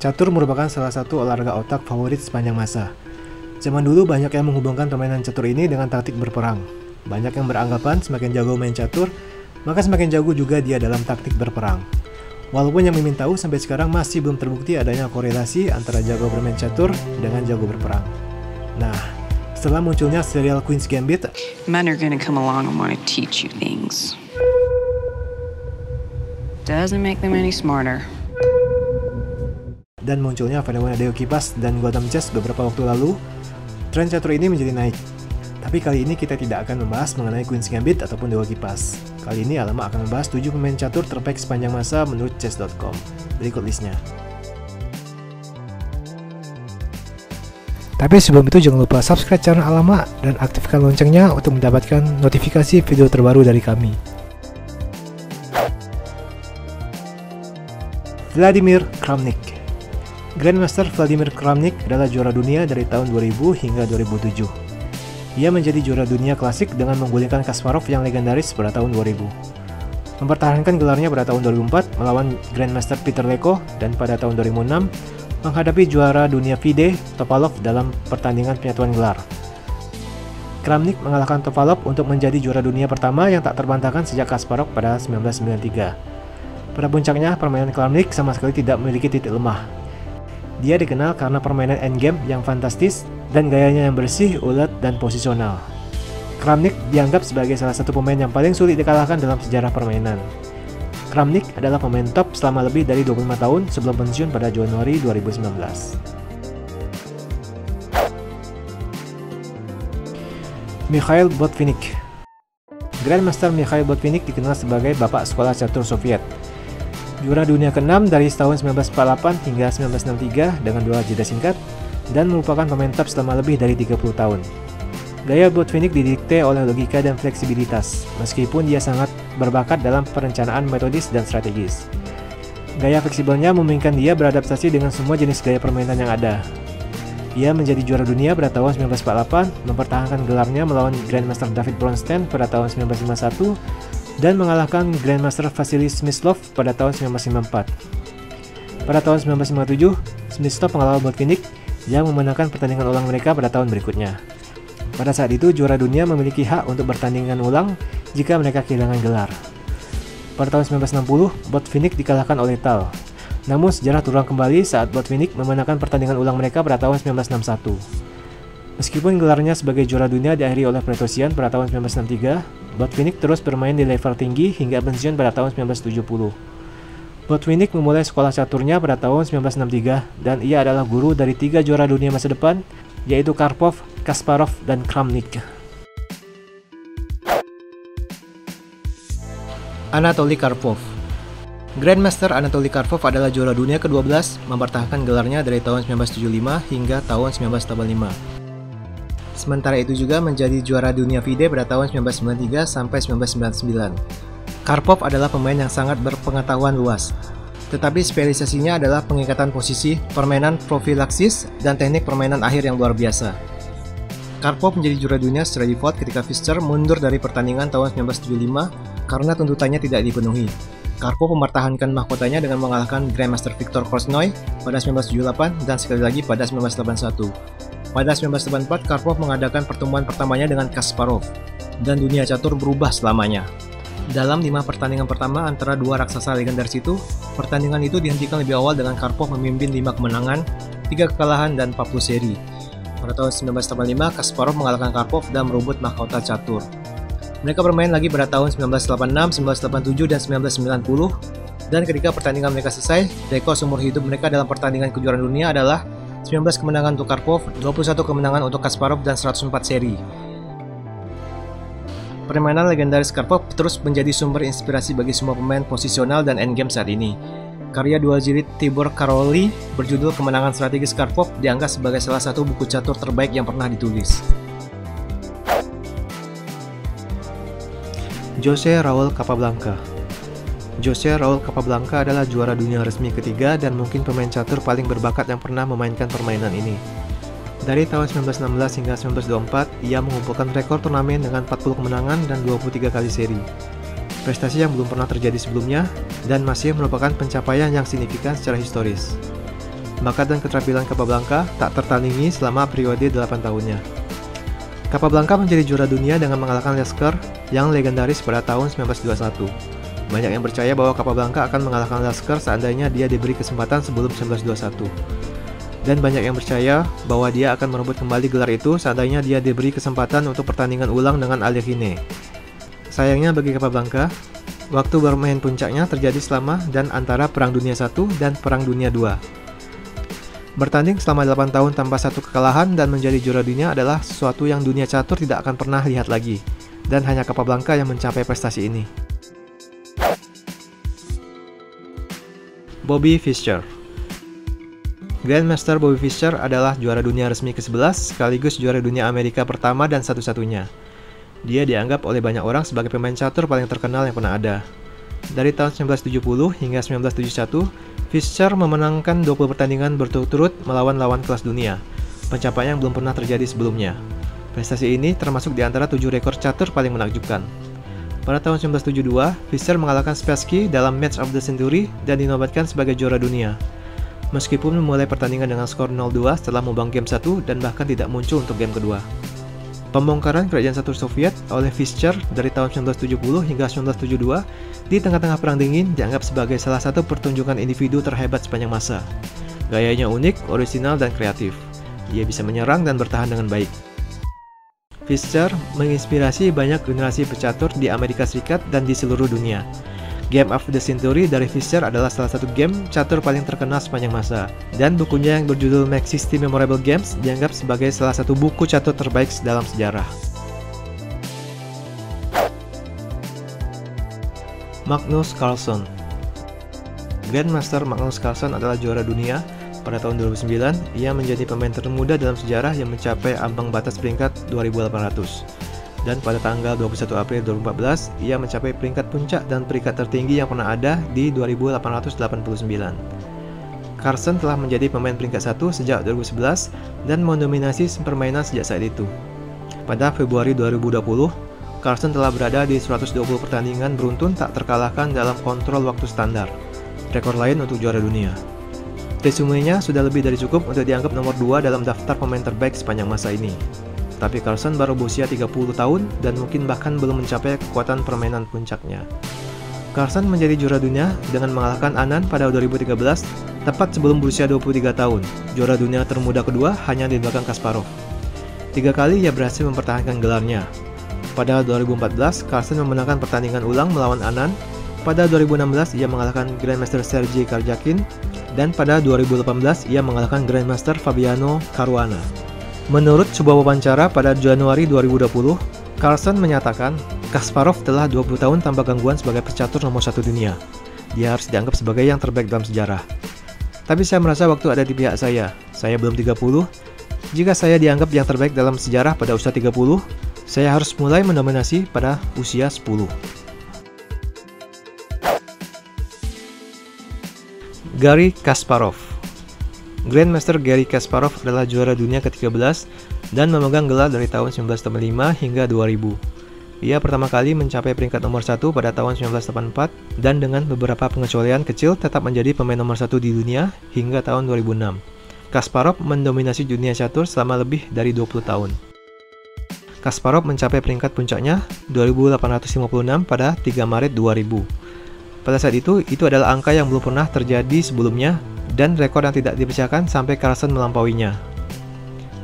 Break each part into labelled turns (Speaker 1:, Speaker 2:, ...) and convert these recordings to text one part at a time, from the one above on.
Speaker 1: Catur merupakan salah satu olahraga otak favorit sepanjang masa. Zaman dulu banyak yang menghubungkan permainan catur ini dengan taktik berperang. Banyak yang beranggapan semakin jago main catur, maka semakin jago juga dia dalam taktik berperang. Walaupun yang Mimin tahu sampai sekarang masih belum terbukti adanya korelasi antara jago bermain catur dengan jago berperang. Nah, setelah munculnya serial Queen's Gambit,
Speaker 2: men are gonna come along and want to teach you things. Doesn't make them any smarter.
Speaker 1: Dan munculnya fenomena Dewa Kipas dan Gotham Chess beberapa waktu lalu, tren catur ini menjadi naik. Tapi kali ini kita tidak akan membahas mengenai Queen's Gambit ataupun Dewa Kipas. Kali ini Alama akan membahas 7 pemain catur terbaik sepanjang masa menurut chess.com. Berikut listnya. Tapi sebelum itu jangan lupa subscribe channel Alama dan aktifkan loncengnya untuk mendapatkan notifikasi video terbaru dari kami. Vladimir Kramnik. Grandmaster Vladimir Kramnik adalah juara dunia dari tahun 2000 hingga 2007. Ia menjadi juara dunia klasik dengan menggulingkan Kasparov yang legendaris pada tahun 2000. Mempertahankan gelarnya pada tahun 2004 melawan Grandmaster Peter Leko dan pada tahun 2006 menghadapi juara dunia FIDE Topalov dalam pertandingan penyatuan gelar. Kramnik mengalahkan Topalov untuk menjadi juara dunia pertama yang tak terbantahkan sejak Kasparov pada 1993. Pada puncaknya, permainan Kramnik sama sekali tidak memiliki titik lemah. Dia dikenal karena permainan endgame yang fantastis dan gayanya yang bersih, ulet, dan posisional. Kramnik dianggap sebagai salah satu pemain yang paling sulit dikalahkan dalam sejarah permainan. Kramnik adalah pemain top selama lebih dari 25 tahun sebelum pensiun pada Januari 2019. Mikhail Botvinnik. Grandmaster Mikhail Botvinnik dikenal sebagai bapak sekolah catur Soviet. Juara dunia ke-6 dari tahun 1948 hingga 1963 dengan 2 jeda singkat, dan merupakan pemain top selama lebih dari 30 tahun. Gaya Botvinnik didikte oleh logika dan fleksibilitas, meskipun dia sangat berbakat dalam perencanaan metodis dan strategis. Gaya fleksibelnya memungkinkan dia beradaptasi dengan semua jenis gaya permainan yang ada. Ia menjadi juara dunia pada tahun 1948, mempertahankan gelarnya melawan Grandmaster David Bronstein pada tahun 1951, dan mengalahkan Grandmaster Vasily Smyslov pada tahun 1954. Pada tahun 1957, Smyslov mengalahkan Botvinnik yang memenangkan pertandingan ulang mereka pada tahun berikutnya. Pada saat itu, juara dunia memiliki hak untuk bertandingan ulang jika mereka kehilangan gelar. Pada tahun 1960, Botvinnik dikalahkan oleh Tal. Namun sejarah terulang kembali saat Botvinnik memenangkan pertandingan ulang mereka pada tahun 1961. Meskipun gelarnya sebagai juara dunia diakhiri oleh Petrosyan pada tahun 1963, Botvinnik terus bermain di level tinggi hingga pensiun pada tahun 1970. Botvinnik memulai sekolah caturnya pada tahun 1963 dan ia adalah guru dari 3 juara dunia masa depan, yaitu Karpov, Kasparov, dan Kramnik. Anatoly Karpov. Grandmaster Anatoly Karpov adalah juara dunia ke-12, mempertahankan gelarnya dari tahun 1975 hingga tahun 1985. Sementara itu juga menjadi juara dunia FIDE pada tahun 1993 sampai 1999. Karpov adalah pemain yang sangat berpengetahuan luas, tetapi spesialisasinya adalah pengikatan posisi, permainan profilaksis, dan teknik permainan akhir yang luar biasa. Karpov menjadi juara dunia secara default ketika Fischer mundur dari pertandingan tahun 1975 karena tuntutannya tidak dipenuhi. Karpov mempertahankan mahkotanya dengan mengalahkan Grandmaster Viktor Korchnoi pada 1978 dan sekali lagi pada 1981. Pada 1984, Karpov mengadakan pertemuan pertamanya dengan Kasparov, dan dunia catur berubah selamanya. Dalam 5 pertandingan pertama antara 2 raksasa legendaris itu, pertandingan itu dihentikan lebih awal dengan Karpov memimpin 5 kemenangan, 3 kekalahan, dan 40 seri. Pada tahun 1985, Kasparov mengalahkan Karpov dan merebut mahkota catur. Mereka bermain lagi pada tahun 1986, 1987, dan 1990, dan ketika pertandingan mereka selesai, rekor seumur hidup mereka dalam pertandingan kejuaraan dunia adalah 19 kemenangan untuk Karpov, 21 kemenangan untuk Kasparov, dan 104 seri. Permainan legendaris Karpov terus menjadi sumber inspirasi bagi semua pemain posisional dan endgame saat ini. Karya dua jilid Tibor Karolyi berjudul Kemenangan Strategis Karpov dianggap sebagai salah satu buku catur terbaik yang pernah ditulis. Jose Raul Capablanca. Jose Raul Capablanca adalah juara dunia resmi ketiga dan mungkin pemain catur paling berbakat yang pernah memainkan permainan ini. Dari tahun 1916 hingga 1924, ia mengumpulkan rekor turnamen dengan 40 kemenangan dan 23 kali seri. Prestasi yang belum pernah terjadi sebelumnya dan masih merupakan pencapaian yang signifikan secara historis. bakat dan keterampilan Capablanca tak tertandingi selama periode 8 tahunnya. Capablanca menjadi juara dunia dengan mengalahkan Lasker yang legendaris pada tahun 1921. Banyak yang percaya bahwa Capablanca akan mengalahkan Lasker seandainya dia diberi kesempatan sebelum 1921. Dan banyak yang percaya bahwa dia akan merebut kembali gelar itu seandainya dia diberi kesempatan untuk pertandingan ulang dengan Alekhine. Sayangnya bagi Capablanca, waktu bermain puncaknya terjadi selama dan antara Perang Dunia I dan Perang Dunia II. Bertanding selama 8 tahun tanpa satu kekalahan dan menjadi juara dunia adalah sesuatu yang dunia catur tidak akan pernah lihat lagi, dan hanya Capablanca yang mencapai prestasi ini. Bobby Fischer. Grandmaster Bobby Fischer adalah juara dunia resmi ke-11 sekaligus juara dunia Amerika pertama dan satu-satunya. Dia dianggap oleh banyak orang sebagai pemain catur paling terkenal yang pernah ada. Dari tahun 1970 hingga 1971, Fischer memenangkan 20 pertandingan berturut-turut melawan lawan kelas dunia, pencapaian yang belum pernah terjadi sebelumnya. Prestasi ini termasuk di antara 7 rekor catur paling menakjubkan. Pada tahun 1972, Fischer mengalahkan Spassky dalam Match of the Century dan dinobatkan sebagai juara dunia. Meskipun memulai pertandingan dengan skor 0-2 setelah membang game 1 dan bahkan tidak muncul untuk game kedua. Pembongkaran kerajaan catur Soviet oleh Fischer dari tahun 1970 hingga 1972 di tengah-tengah Perang Dingin dianggap sebagai salah satu pertunjukan individu terhebat sepanjang masa. Gayanya unik, orisinal, dan kreatif. Dia bisa menyerang dan bertahan dengan baik. Fischer menginspirasi banyak generasi pecatur di Amerika Serikat dan di seluruh dunia. Game of the Century dari Fischer adalah salah satu game catur paling terkenal sepanjang masa, dan bukunya yang berjudul Make 60 Memorable Games dianggap sebagai salah satu buku catur terbaik dalam sejarah. Magnus Carlsen. Grandmaster Magnus Carlsen adalah juara dunia pada tahun 2009. Ia menjadi pemain termuda dalam sejarah yang mencapai ambang batas peringkat 2800. Dan pada tanggal 21 April 2014, ia mencapai peringkat puncak dan peringkat tertinggi yang pernah ada di 2889. Carlsen telah menjadi pemain peringkat 1 sejak 2011 dan mendominasi permainan sejak saat itu. Pada Februari 2020, Carlsen telah berada di 120 pertandingan beruntun tak terkalahkan dalam kontrol waktu standar, rekor lain untuk juara dunia. Resumenya sudah lebih dari cukup untuk dianggap nomor 2 dalam daftar pemain terbaik sepanjang masa ini. Tapi Carlsen baru berusia 30 tahun dan mungkin bahkan belum mencapai kekuatan permainan puncaknya. Carlsen menjadi juara dunia dengan mengalahkan Anand pada 2013, tepat sebelum berusia 23 tahun. Juara dunia termuda kedua hanya di belakang Kasparov. 3 kali ia berhasil mempertahankan gelarnya. Pada 2014, Carlsen memenangkan pertandingan ulang melawan Anand. Pada 2016, ia mengalahkan Grandmaster Sergei Karjakin. Dan pada 2018, ia mengalahkan Grandmaster Fabiano Caruana. Menurut sebuah wawancara pada Januari 2020, Carlsen menyatakan Kasparov telah 20 tahun tanpa gangguan sebagai pecatur nomor 1 dunia. Dia harus dianggap sebagai yang terbaik dalam sejarah. Tapi saya merasa waktu ada di pihak saya belum 30. Jika saya dianggap yang terbaik dalam sejarah pada usia 30, saya harus mulai mendominasi pada usia 10. Garry Kasparov. Grandmaster Garry Kasparov adalah juara dunia ke-13 dan memegang gelar dari tahun 1985 hingga 2000. Ia pertama kali mencapai peringkat nomor 1 pada tahun 1984 dan dengan beberapa pengecualian kecil tetap menjadi pemain nomor 1 di dunia hingga tahun 2006. Kasparov mendominasi dunia catur selama lebih dari 20 tahun. Kasparov mencapai peringkat puncaknya 2856 pada 3 Maret 2000. Pada saat itu adalah angka yang belum pernah terjadi sebelumnya dan rekor yang tidak dipercayai sampai Carlsen melampauinya.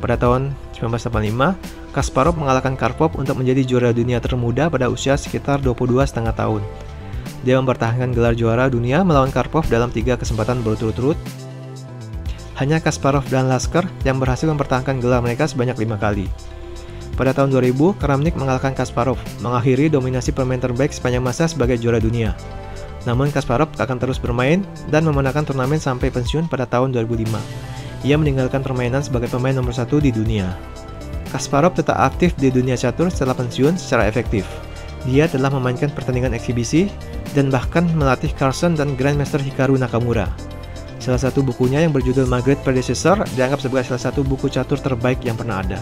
Speaker 1: Pada tahun 1985, Kasparov mengalahkan Karpov untuk menjadi juara dunia termuda pada usia sekitar 22,5 tahun. Dia mempertahankan gelar juara dunia melawan Karpov dalam 3 kesempatan berturut-turut. Hanya Kasparov dan Lasker yang berhasil mempertahankan gelar mereka sebanyak 5 kali. Pada tahun 2000, Kramnik mengalahkan Kasparov, mengakhiri dominasi pemain terbaik sepanjang masa sebagai juara dunia. Namun Kasparov akan terus bermain dan memenangkan turnamen sampai pensiun pada tahun 2005. Ia meninggalkan permainan sebagai pemain nomor 1 di dunia. Kasparov tetap aktif di dunia catur setelah pensiun secara efektif. Dia telah memainkan pertandingan eksibisi dan bahkan melatih Carlsen dan Grandmaster Hikaru Nakamura. Salah satu bukunya yang berjudul My Great Predecessor dianggap sebagai salah satu buku catur terbaik yang pernah ada.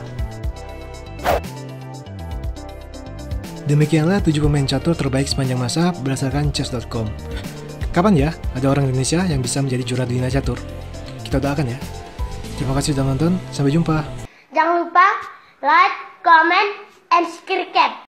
Speaker 1: Demikianlah 7 pemain catur terbaik sepanjang masa berdasarkan chess.com. Kapan ya ada orang Indonesia yang bisa menjadi juara dunia catur? kita doakan ya. Terima kasih sudah nonton, sampai jumpa.
Speaker 3: Jangan lupa like, comment, and subscribe.